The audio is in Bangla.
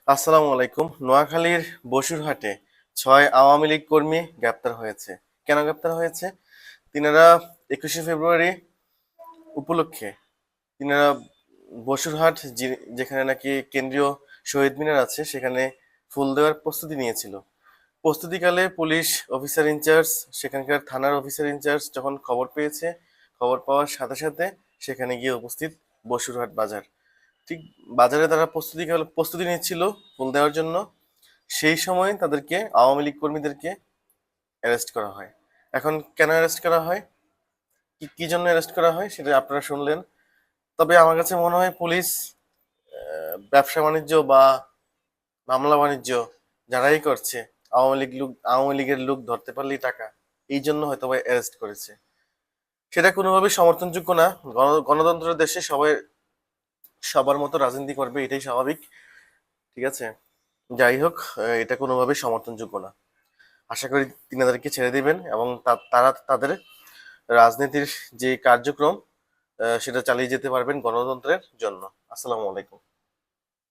আসসালামু আলাইকুম। নোয়াখালীর বসুরহাটে ৬ আওয়ামী লীগ কর্মী গ্রেপ্তার হয়েছে। কেন গ্রেপ্তার হয়েছে? তিনারা ২১শে ফেব্রুয়ারি উপলক্ষে তিনারা বসুরহাট যেখানে নাকি কেন্দ্রীয় শহীদ মিনার আছে সেখানে ফুল দেওয়ার প্রস্তুতি নিয়েছিল। প্রস্তুতিকালে পুলিশ অফিসার ইনচার্জ, সেখানকার থানার অফিসার ইনচার্জ যখন খবর পেয়েছে, খবর পাওয়ার সাথে সাথে সেখানে গিয়ে উপস্থিত বসুরহাট বাজার। ঠিক বাজারে তারা প্রস্তুতি নিচ্ছিল ফুল দেওয়ার জন্য। সেই সময় তাদেরকে আওয়ামী লীগ কর্মীদেরকে অ্যারেস্ট করা হয়। এখন কেন অ্যারেস্ট করা হয়, কি কি জন্য অ্যারেস্ট করা হয় সেটা আপনারা শুনলেন। তবে আমার কাছে মনে হয় পুলিশ ব্যবসা বাণিজ্য বা মামলা বাণিজ্য যারাই করছে, আওয়ামী লীগের লোক ধরতে পারলেই টাকা, এই জন্য হয়তো বা অ্যারেস্ট করেছে। সেটা কোনোভাবেই সমর্থনযোগ্য না। গণতন্ত্রের দেশে সবাই সবার মতো রাজনীতি করবে, এটাই স্বাভাবিক। ঠিক আছে, যাই হোক, এটা কোনোভাবেই সমর্থনযোগ্য না। আশা করি তিনাদেরকে ছেড়ে দিবেন এবং তারা তাদের রাজনীতির যে কার্যক্রম সেটা চালিয়ে যেতে পারবেন গণতন্ত্রের জন্য। আসসালামু আলাইকুম।